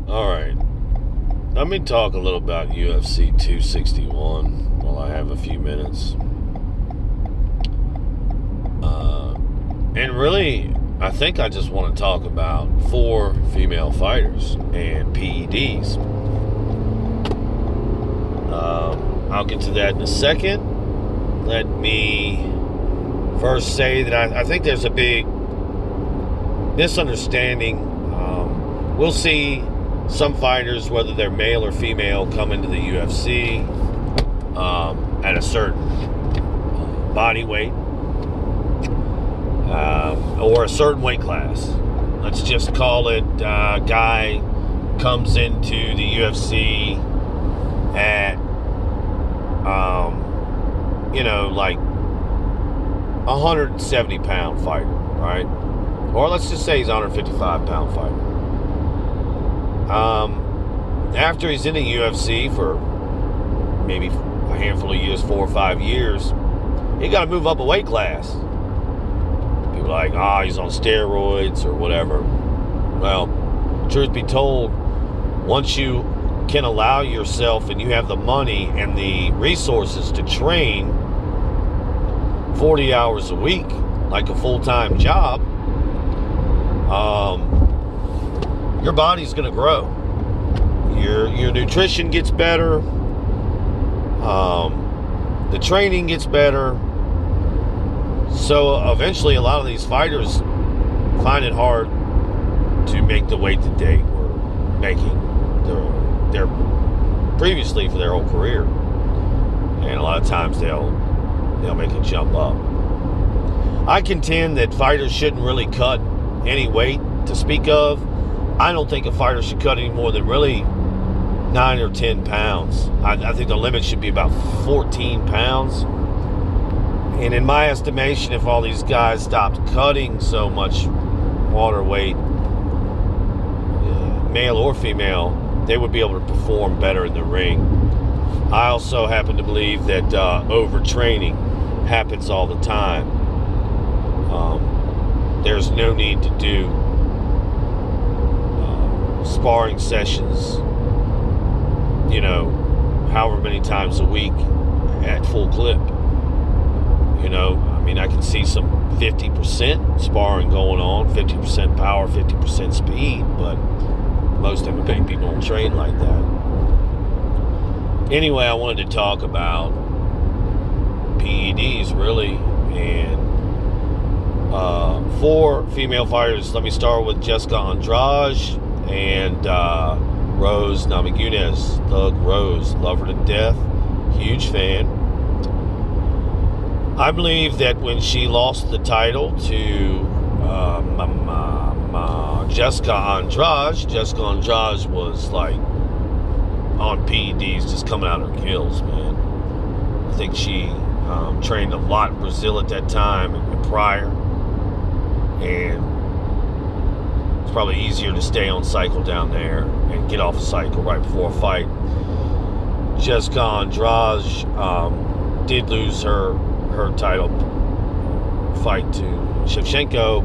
All right. Let me talk a little about UFC 261 while I have a few minutes. And really, I think I just want to talk about 4 female fighters and PEDs. I'll get to that in a second. Let me first say that I think there's a big misunderstanding. We'll see some fighters, whether they're male or female, come into the UFC at a certain body weight or a certain weight class. Let's just call it guy comes into the UFC at like 170-pound fighter, right? Or let's just say he's a 155-pound fighter. After he's in the UFC for maybe a handful of years, 4 or 5 years, he got to move up a weight class. People are like, he's on steroids or whatever. Well, truth be told, once you can allow yourself and you have the money and the resources to train 40 hours a week like a full-time job, your body's going to grow. Your nutrition gets better. The training gets better. So eventually a lot of these fighters find it hard to make the weight that they were making their previously for their whole career. And a lot of times they'll make a jump up. I contend that fighters shouldn't really cut any weight to speak of. I don't think a fighter should cut any more than really 9 or 10 pounds. I think the limit should be about 14 pounds. And in my estimation, if all these guys stopped cutting so much water weight, male or female, they would be able to perform better in the ring. I also happen to believe that overtraining happens all the time. There's no need to do sparring sessions, however many times a week at full clip. I can see some 50% sparring going on, 50% power, 50% speed, but most MMA people don't train like that. Anyway, I wanted to talk about PEDs, really, and 4 female fighters. Let me start with Jessica Andrade and Rose Namajunas. Thug Rose, love her to death, huge fan. I believe that when she lost the title to Jessica Andrade was like on PEDs, just coming out of her gills, man. I think she trained a lot in Brazil at that time and prior, and it's probably easier to stay on cycle down there and get off a cycle right before a fight. Jessica Andrade did lose her title fight to Shevchenko.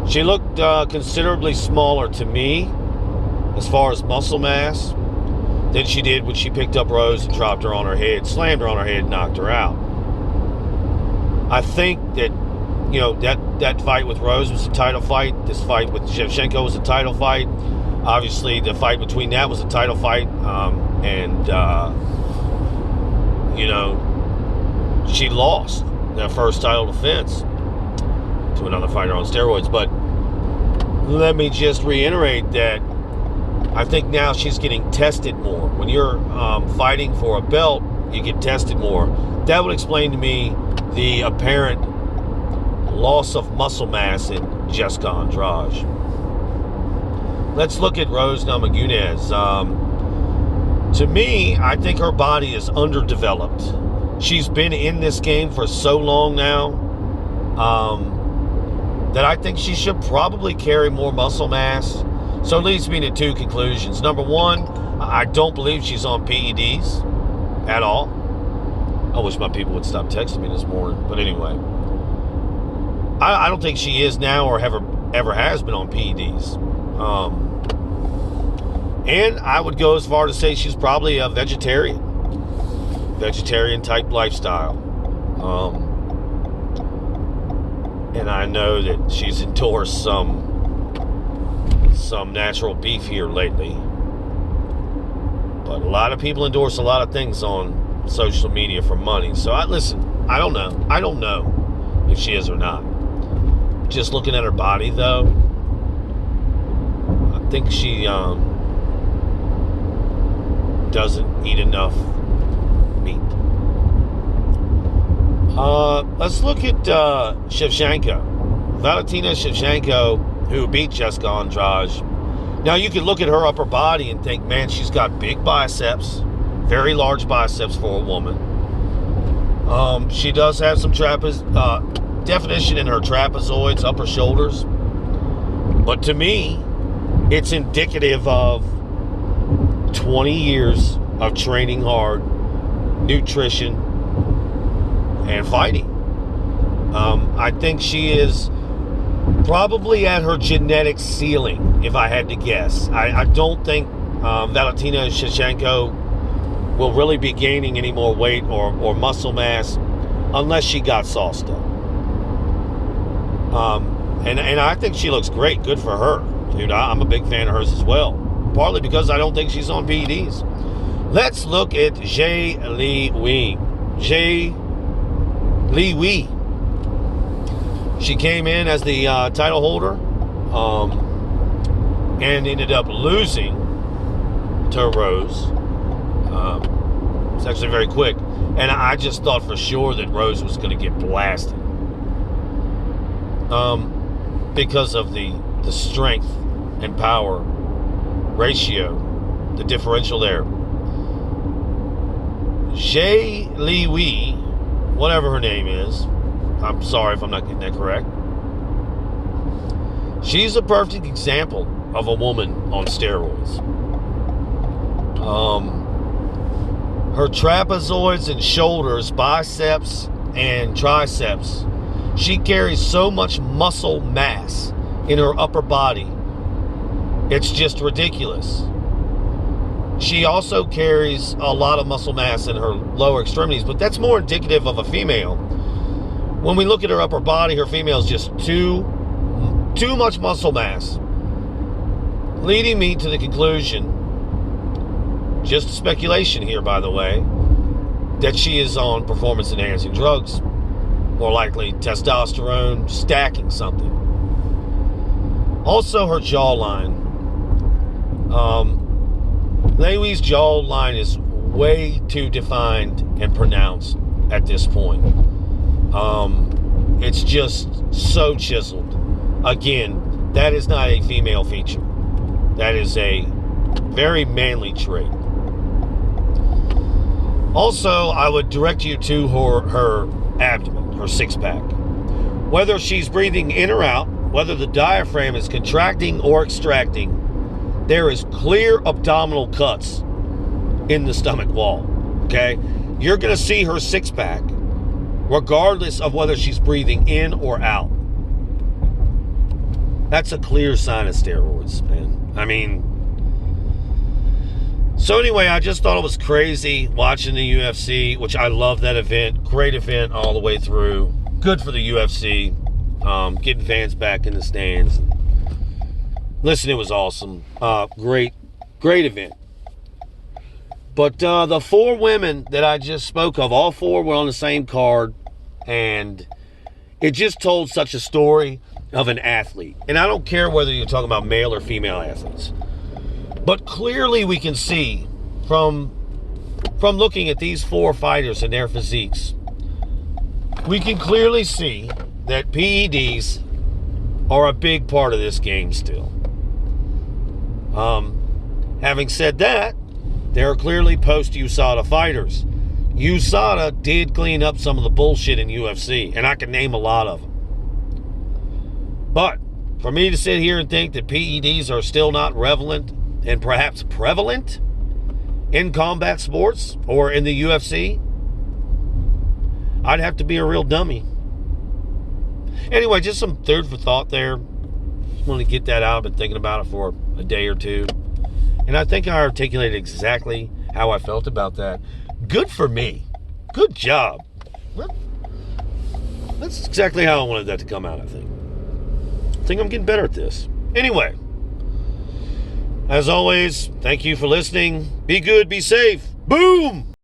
She looked considerably smaller to me as far as muscle mass than she did when she picked up Rose and dropped her on her head, slammed her on her head, and knocked her out. I think that that fight with Rose was a title fight. This fight with Shevchenko was a title fight. Obviously, the fight between that was a title fight, she lost their first title defense to another fighter on steroids. But let me just reiterate that I think now she's getting tested more. When you're fighting for a belt, you get tested more. That would explain to me the apparent loss of muscle mass in Jessica Andrade. Let's look at Rose Namajunas. To me, I think her body is underdeveloped. She's been in this game for so long now that I think she should probably carry more muscle mass. So it leads me to 2 conclusions. Number 1, I don't believe she's on PEDs at all. I wish my people would stop texting me this morning. But anyway, I don't think she is now or ever has been on PEDs. And I would go as far to say she's probably a vegetarian type lifestyle. And I know that she's endorsed some natural beef here lately. But a lot of people endorse a lot of things on social media for money. So I don't know. I don't know if she is or not. Just looking at her body, though, I think she doesn't eat enough meat. Let's look at Shevchenko. Valentina Shevchenko, who beat Jessica Andrade. Now, you could look at her upper body and think, man, she's got big biceps, very large biceps for a woman. She does have some definition in her trapezoids, upper shoulders. But to me, it's indicative of 20 years of training hard, nutrition, and fighting. I think she is probably at her genetic ceiling, if I had to guess. I don't think Valentina Shevchenko will really be gaining any more weight or muscle mass unless she got sauced up. And I think she looks great. Good for her. Dude, I'm a big fan of hers as well. Partly because I don't think she's on PEDs. Let's look at Zhang Liwei. Liwei. She came in as the title holder and ended up losing to Rose. It's actually very quick. And I just thought for sure that Rose was going to get blasted. Because of the strength and power ratio, the differential there. Zhang Liwei, whatever her name is, I'm sorry if I'm not getting that correct. She's a perfect example of a woman on steroids. Her trapezoids and shoulders, biceps and triceps, she carries so much muscle mass in her upper body. It's just ridiculous. She also carries a lot of muscle mass in her lower extremities, but that's more indicative of a female. When we look at her upper body, her female is just too much muscle mass. Leading me to the conclusion, just speculation here, by the way, that she is on performance-enhancing drugs. More likely testosterone, stacking something. Also, her jawline. Liwei's jawline is way too defined and pronounced at this point. It's just so chiseled. Again, that is not a female feature. That is a very manly trait. Also, I would direct you to her abdomen, her six-pack. Whether she's breathing in or out, whether the diaphragm is contracting or extracting, there is clear abdominal cuts in the stomach wall, okay? You're going to see her six-pack regardless of whether she's breathing in or out. That's a clear sign of steroids, man. I mean, so anyway, I just thought it was crazy watching the UFC, which I love that event. Great event all the way through. Good for the UFC. Getting fans back in the stands. Listen, it was awesome. Great event. But the four women that I just spoke of, all four were on the same card. And it just told such a story of an athlete. And I don't care whether you're talking about male or female athletes. But clearly we can see from looking at these four fighters and their physiques, we can clearly see that PEDs are a big part of this game still. Having said that, there are clearly post-USADA fighters. USADA did clean up some of the bullshit in UFC, and I can name a lot of them. But for me to sit here and think that PEDs are still not relevant and perhaps prevalent in combat sports or in the UFC, I'd have to be a real dummy. Anyway, just some food for thought there. Just wanted to get that out. I've been thinking about it for a day or two. And I think I articulated exactly how I felt about that. Good for me. Good job. That's exactly how I wanted that to come out, I think. I think I'm getting better at this. Anyway, as always, thank you for listening. Be good, be safe. Boom!